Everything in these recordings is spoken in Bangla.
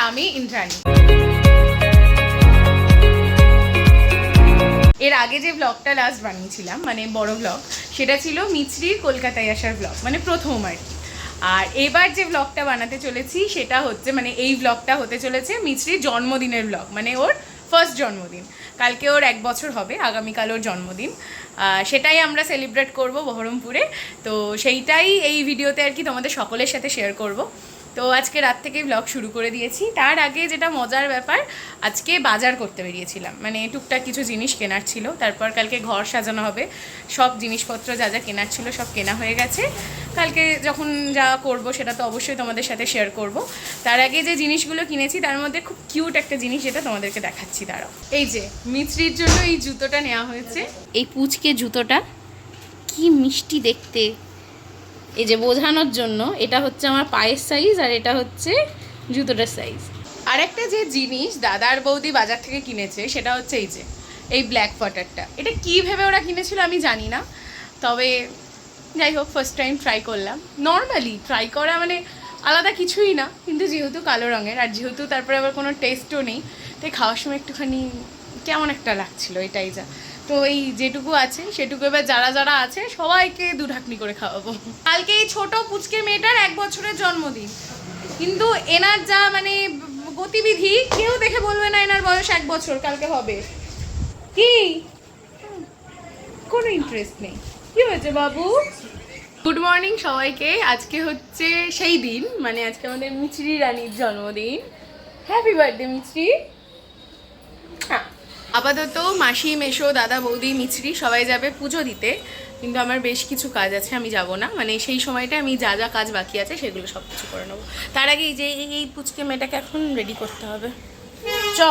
আমি ইন্দ্রাণী। এর আগে যে ব্লগটা লাস্ট বানিয়েছিলাম মানে বড় ব্লগ, সেটা ছিল মিছরির কলকাতায় আসার ব্লগ, মানে প্রথম আর কি। আর এবার যে ব্লগটা বানাতে চলেছি সেটা হচ্ছে মানে এই ব্লগটা হতে চলেছে মিছরির জন্মদিনের ব্লগ, মানে ওর ফার্স্ট জন্মদিন। কালকে ওর 1 বছর হবে, আগামীকাল ওর জন্মদিন। সেটাই আমরা সেলিব্রেট করব বহরমপুরে। তো সেইটাই এই ভিডিওতে আর কি তোমাদের সকলের সাথে শেয়ার করব। তো আজকে রাত থেকেই ব্লগ শুরু করে দিয়েছি। তার আগে যেটা মজার ব্যাপার, আজকে বাজার করতে বেরিয়েছিলাম, মানে টুকটাক কিছু জিনিস কেনার ছিল। তারপর কালকে ঘর সাজানো হবে, সব জিনিসপত্র যা যা কেনার ছিল সব কেনা হয়ে গেছে। কালকে যখন যা করব সেটা তো অবশ্যই তোমাদের সাথে শেয়ার করব। তার আগে যে জিনিসগুলো কিনেছি তার মধ্যে খুব কিউট একটা জিনিস, যেটা তোমাদেরকে দেখাচ্ছি। দাঁড়াও, এই যে মিছরির জন্য এই জুতোটা নেওয়া হয়েছে। এই পুচকে জুতোটা কি মিষ্টি দেখতে, এই যে বোঝানোর জন্য। এটা হচ্ছে আমার পায়ের সাইজ আর এটা হচ্ছে জুতোটার সাইজ। আর একটা যে জিনিস দাদার বৌদি বাজার থেকে কিনেছে সেটা হচ্ছে এই যে এই ব্ল্যাক ওয়াটারটা। এটা কী ভেবে ওরা কিনেছিল আমি জানি না, তবে যাই হোক ফার্স্ট টাইম ট্রাই করলাম। নর্মালি ট্রাই করা মানে আলাদা কিছুই না, কিন্তু যেহেতু কালো রঙের আর যেহেতু তারপরে আবার কোনো টেস্টও নেই, তাই খাওয়ার সময় একটুখানি কেমন একটা লাগছিল, এটাই যা। তো এই যেটুকু আছে সেটুকু এবার যারা যারা আছে সবাইকে 2 ঢাকনি করে খাওয়াবো। কালকে এই ছোট পুচকে মেয়েটার 1 বছরের জন্মদিন, কিন্তু এনার যা মানে গতিবিধি, কেউ দেখে বলবে না এনার বয়স 1 বছর কালকে হবে। কি কোনো ইন্টারেস্ট নেই। কি হয়েছে বাবু? গুড মর্নিং সবাইকে। আজকে হচ্ছে সেই দিন, মানে আজকে আমাদের মিছরি রানীর জন্মদিন। হ্যাপি বার্থডে মিছরি। হ্যাঁ, আপাতত মাসি মেশো দাদা বৌদি মিছরি সবাই যাবে পুজো দিতে, কিন্তু আমার বেশ কিছু কাজ আছে, আমি যাব না। মানে সেই সময়টা আমি যা যা কাজ বাকি আছে সেগুলো সব কিছু করে নেবো। তার আগে এই যে এই পুচকে মেয়েটাকে এখন রেডি করতে হবে। চ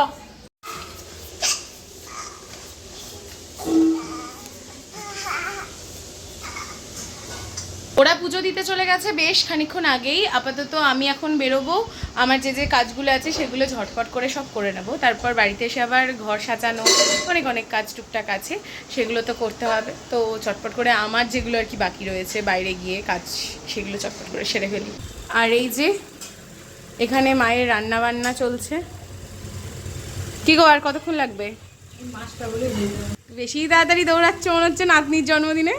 ওরা পুজো দিতে চলে গেছে বেশ খানিকক্ষণ আগেই। আপাতত আমি এখন বেরোবো, আমার যে যে কাজগুলো আছে সেগুলো ঝটপট করে সব করে নেব। তারপর বাড়িতে এসে আবার ঘর সাজানো, অনেক অনেক কাজ টুকটাক আছে, সেগুলো তো করতে হবে। তো চটপট করে আমার যেগুলো আর কি বাকি রয়েছে বাইরে গিয়ে কাজ, সেগুলো চটপট করে সেরে ফেলি। আর এই যে এখানে মায়ের রান্না বান্না চলছে। কি গো, আর কতক্ষণ লাগবে? বেশি তাড়াতাড়ি দৌড়াচ্ছে মনে হচ্ছে নাতনির জন্মদিনে।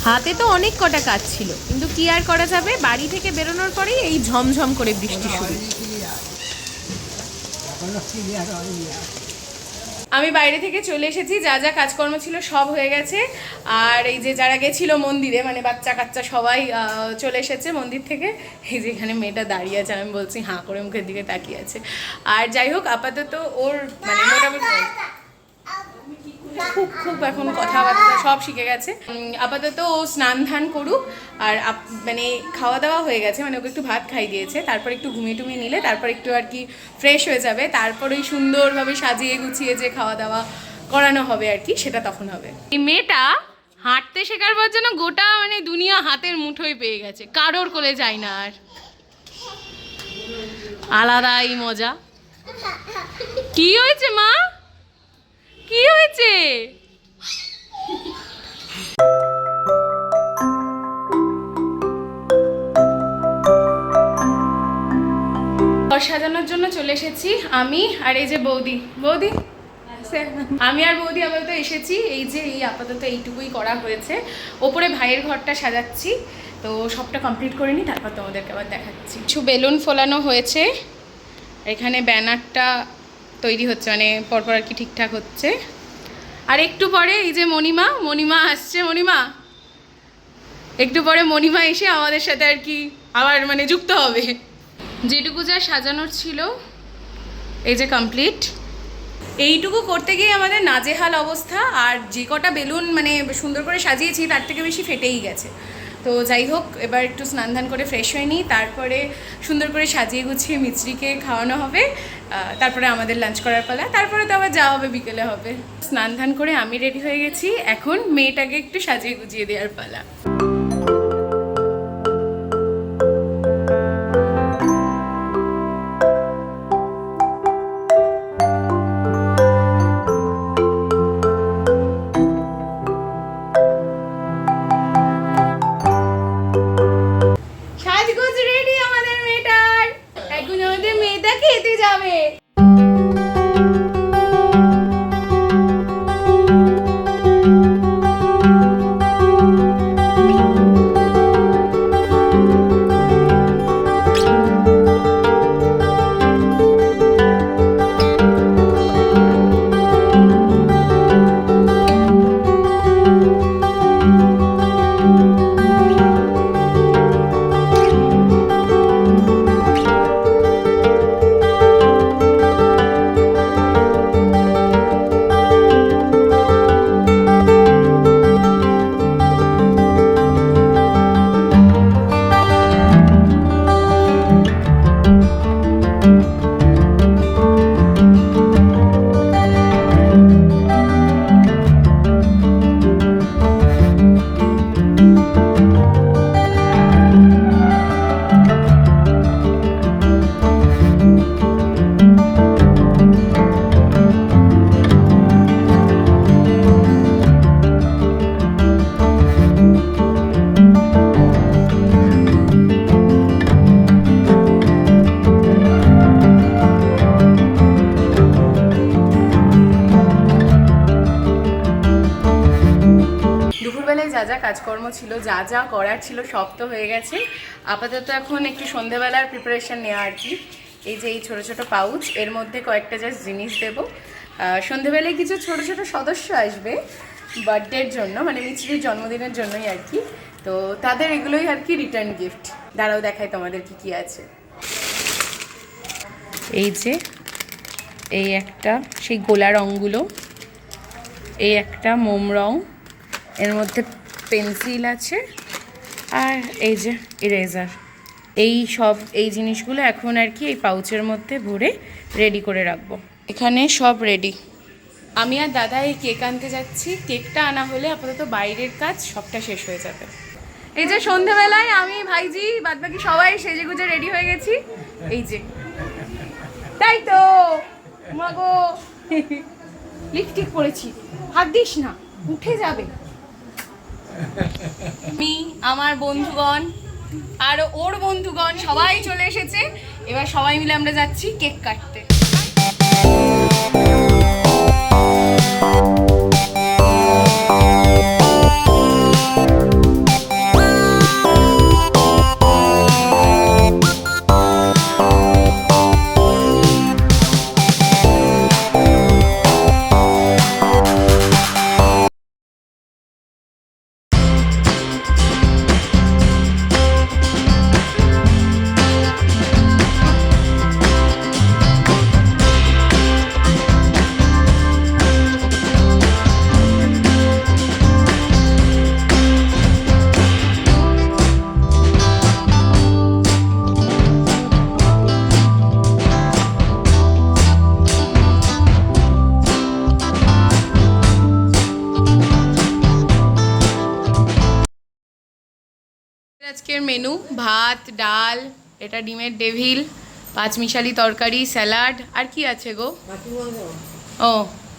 হাতে তো অনেক কটা কাজ ছিল, কিন্তু কি আর করা যাবে, বাড়ি থেকে বেরোনোর পরেই এই ঝমঝম করে বৃষ্টি শুরু। আমি বাইরে থেকে চলে এসেছি, যা যা কাজকর্ম ছিল সব হয়ে গেছে। আর এই যে যারা গেছিল মন্দিরে, মানে বাচ্চা কাচ্চা সবাই চলে এসেছে মন্দির থেকে। এই যে এখানে মেয়েটা দাঁড়িয়ে আছে, আমি বলছি হাঁ করে মুখের দিকে তাকিয়ে আছে। আর যাই হোক আপাতত ওর মানে মোটামুটি খুব খুব এখন কথাবার্তা সব শিখে গেছে। আপাতত ও স্নান ধান করুক, আর মানে খাওয়া দাওয়া হয়ে গেছে, মানে ওকে একটু ভাত খাই দিয়েছে। তারপর একটু ঘুমিয়ে টুমিয়ে নিলে তারপর একটু আর কি ফ্রেশ হয়ে যাবে। তারপর ওই সুন্দরভাবে সাজিয়ে গুছিয়ে যে খাওয়া দাওয়া করানো হবে আর কি, সেটা তখন হবে। এই মেয়েটা হাঁটতে শেখার পর যেন গোটা মানে দুনিয়া হাতের মুঠোয় পেয়ে গেছে, কারোর কোলে যায় না আর। আলাদাই মজা। কি হয়েছে মা, কি হয়েছে? সাজানোর জন্য চলে এসেছি আমি আর এই যে বৌদি। বৌদি আমি আর বৌদি আপাতত এসেছি। এই যে এই আপাতত এইটুকুই করা হয়েছে। ওপরে ভাইয়ের ঘরটা সাজাচ্ছি, তো সবটা কমপ্লিট করে নিই, তারপর তোমাদেরকে আবার দেখাচ্ছি। কিছু বেলুন ফোলানো হয়েছে, এখানে ব্যানারটা তৈরি হচ্ছে, মানে পরপর আর কি ঠিকঠাক হচ্ছে। আর একটু পরে এই যে মণিমা আসছে। মণিমা একটু পরে মণিমা এসে আমাদের সাথে আর কি আবার মানে যুক্ত হবে। যেটুকু যা সাজানোর ছিল এই যে কমপ্লিট। এইটুকু করতে গিয়ে আমাদের নাজেহাল অবস্থা। আর যে কটা বেলুন মানে সুন্দর করে সাজিয়েছি তার থেকে বেশি ফেটেই গেছে। তো যাই হোক, এবার একটু স্নান ধান করে ফ্রেশ হয়ে নিই, তারপরে সুন্দর করে সাজিয়ে গুছিয়ে মিছরিকে খাওয়ানো হবে। তারপরে আমাদের লাঞ্চ করার পালা, তারপরে তো আবার যাওয়া হবে, বিকেলে হবে। স্নান ধান করে আমি রেডি হয়ে গেছি, এখন মেয়েটাকে একটু সাজিয়ে গুছিয়ে দেওয়ার পালা। সাজগোজ রেডি আমাদের কাজকর্ম ছিল, যা যা করার ছিল সব তো হয়ে গেছে। আপাতত এখন একটু সন্ধেবেলার প্রিপারেশন নেওয়া আর কি। এই যে এই ছোটো ছোটো পাউচ, এর মধ্যে কয়েকটা জাস্ট জিনিস দেবো। সন্ধেবেলায় কিছু ছোটো ছোটো সদস্য আসবে বার্থডের জন্য, মানে মিছরির জন্মদিনের জন্যই আর কি। তো তাদের এগুলোই আর কি রিটার্ন গিফট। দাঁড়াও দেখাই তোমাদের কি কি আছে। এই যে এই একটা সেই গোলা রঙগুলো, এই একটা মোম রং, এর মধ্যে পেন্সিল আছে, আর এই যে ইরেজার। এই সব এই জিনিসগুলো এখন আর কি এই পাউচের মধ্যে ভরে রেডি করে রাখবো। এখানে সব রেডি। আমি আর দাদা এই কেক আনতে যাচ্ছি। কেকটা আনা হলে আপাতত বাইরের কাজ সবটা শেষ হয়ে যাবে। এই যে সন্ধ্যেবেলায় আমি, ভাইজি, বাদবাকি সবাই সেজে গুজে রেডি হয়ে গেছি। এই যে তাই তো মাগো লিপস্টিক পরেছি, হাত দিস না উঠে যাবে। আমি, আমার বন্ধুগণ আর ওর বন্ধুগণ সবাই চলে এসেছে। এবার সবাই মিলে আমরা যাচ্ছি কেক কাটতে। আজকের মেনু ভাত, ডাল, এটা ডিমের ডেভিল, পাঁচমিশালি তরকারি, স্যালাড, আর কি আছে গো? ও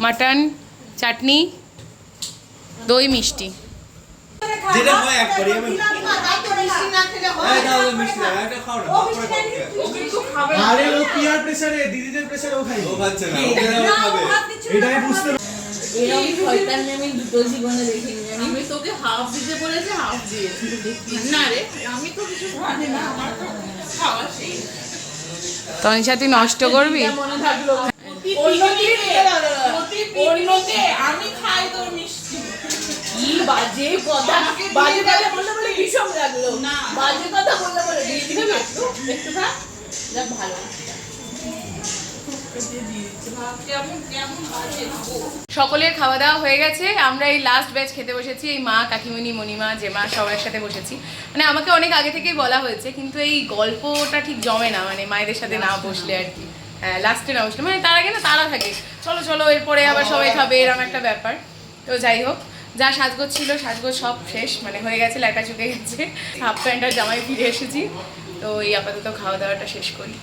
মাটন, চাটনি, দই, মিষ্টি। যেটা হয় একবারই আমি এই দাও মিষ্টি দাও, এটা খাও না, তারপরে খাও। আরে ও পিয়ার প্রেসারে, দিদিদের প্রেসারে ও খাই। ও খাচ্ছে না, ও খাবে। এটাই বুঝতে এরকম শয়তান আমি দুটো জীবনে দেখিনি। আমি তোকে হাফ দিতে বলেছে, হাফ দিয়েছি। না রে, আমি তো কিছু জানি না, আমার তো খাওয়া সেই। তনিশা তুই নষ্ট করবি? মনে থাকলো অন্যকে আমি খাই তোর মিষ্টি। কি বাজে কথা, বাজে কথা বললে বলে ভীষণ লাগলো। না বাজে কথা বললে বলে দিয়ে দিবে একটু খা, যা ভালো। সকলের খাওয়া দাওয়া হয়ে গেছে। আমরা এই লাস্ট ব্যাচ খেতে বসেছি। এই মা, কাকিমণি, মণিমা, জেমা সবার সাথে বসেছি। মানে আমাকে অনেক আগে থেকেই বলা হয়েছে, কিন্তু এই গল্পটা ঠিক জমে না, মানে মায়েদের সাথে না বসলে আর কি। হ্যাঁ, লাস্টে না বসলে, মানে তার আগে না তারা থাকে, চলো চলো এরপরে আবার সবাই খাবে, এরকম একটা ব্যাপার। তো যাই হোক, যা সাজগোজ ছিল সাজগোজ সব শেষ, মানে হয়ে গেছে, লেখা চুকে গেছে। হাফ প্যান্ট আর জামাই ফিরে এসেছি। তো এই আপাতত খাওয়া দাওয়াটা শেষ করি।